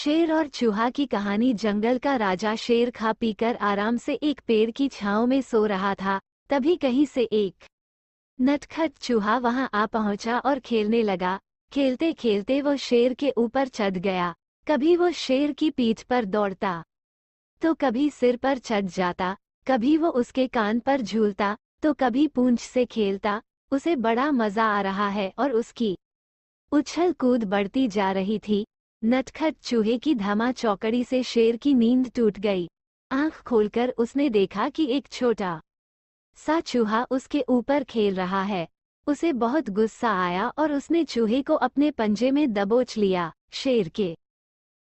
शेर और चूहा की कहानी। जंगल का राजा शेर खा पीकर आराम से एक पेड़ की छांव में सो रहा था। तभी कहीं से एक नटखट चूहा वहां आ पहुंचा और खेलने लगा। खेलते खेलते वो शेर के ऊपर चढ़ गया। कभी वो शेर की पीठ पर दौड़ता, तो कभी सिर पर चढ़ जाता। कभी वो उसके कान पर झूलता, तो कभी पूंछ से खेलता। उसे बड़ा मजा आ रहा है और उसकी उछल कूद बढ़ती जा रही थी। नटखट चूहे की धमा चौकड़ी से शेर की नींद टूट गई। आंख खोलकर उसने देखा कि एक छोटा सा चूहा उसके ऊपर खेल रहा है। उसे बहुत गुस्सा आया और उसने चूहे को अपने पंजे में दबोच लिया। शेर के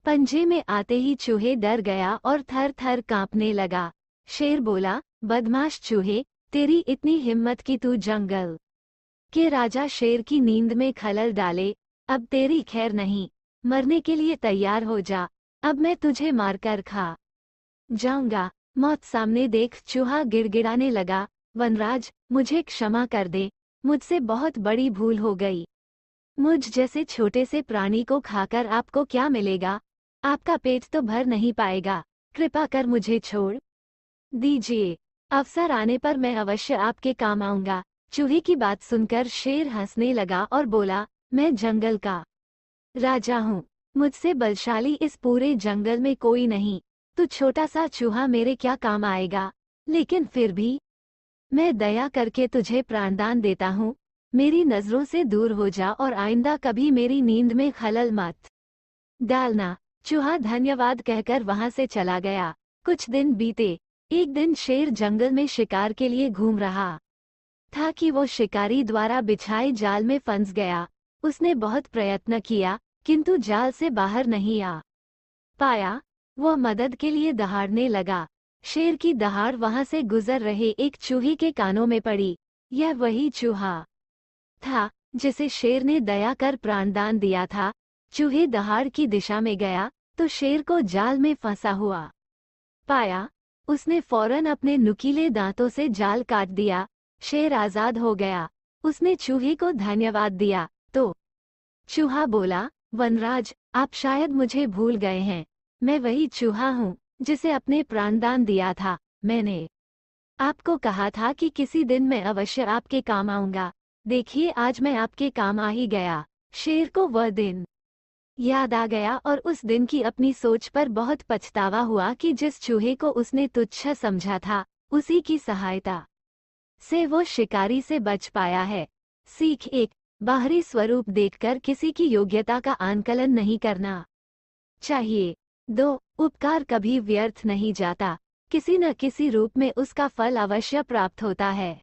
पंजे में आते ही चूहे डर गया और थर थर कांपने लगा। शेर बोला, बदमाश चूहे, तेरी इतनी हिम्मत कि तू जंगल के राजा शेर की नींद में खलल डाले। अब तेरी खैर नहीं, मरने के लिए तैयार हो जा। अब मैं तुझे मारकर खा जाऊंगा। मौत सामने देख चूहा गिड़गिड़ाने लगा, वनराज, मुझे क्षमा कर दे, मुझसे बहुत बड़ी भूल हो गई। मुझ जैसे छोटे से प्राणी को खाकर आपको क्या मिलेगा? आपका पेट तो भर नहीं पाएगा। कृपा कर मुझे छोड़ दीजिए। अवसर आने पर मैं अवश्य आपके काम आऊंगा। चूहे की बात सुनकर शेर हंसने लगा और बोला, मैं जंगल का राजा हूँ। मुझसे बलशाली इस पूरे जंगल में कोई नहीं। तू छोटा सा चूहा मेरे क्या काम आएगा? लेकिन फिर भी मैं दया करके तुझे प्राणदान देता हूँ। मेरी नजरों से दूर हो जा और आइंदा कभी मेरी नींद में खलल मत डालना। चूहा धन्यवाद कहकर वहां से चला गया। कुछ दिन बीते। एक दिन शेर जंगल में शिकार के लिए घूम रहा था कि वो शिकारी द्वारा बिछाए जाल में फंस गया। उसने बहुत प्रयत्न किया, किंतु जाल से बाहर नहीं आ पाया। वो मदद के लिए दहाड़ने लगा। शेर की दहाड़ वहां से गुजर रहे एक चूहे के कानों में पड़ी। यह वही चूहा था जिसे शेर ने दया कर प्राणदान दिया था। चूहे दहाड़ की दिशा में गया तो शेर को जाल में फंसा हुआ पाया। उसने फौरन अपने नुकीले दांतों से जाल काट दिया। शेर आजाद हो गया। उसने चूहे को धन्यवाद दिया तो चूहा बोला, वनराज, आप शायद मुझे भूल गए हैं। मैं वही चूहा हूँ जिसे अपने प्राणदान दिया था। मैंने आपको कहा था कि किसी दिन मैं अवश्य आपके काम आऊंगा। देखिए, आज मैं आपके काम आ ही गया। शेर को वह दिन याद आ गया और उस दिन की अपनी सोच पर बहुत पछतावा हुआ कि जिस चूहे को उसने तुच्छ समझा था, उसी की सहायता से वो शिकारी से बच पाया है। सीख एक, बाहरी स्वरूप देखकर किसी की योग्यता का आंकलन नहीं करना चाहिए। 2, उपकार कभी व्यर्थ नहीं जाता। किसी न किसी रूप में उसका फल अवश्य प्राप्त होता है।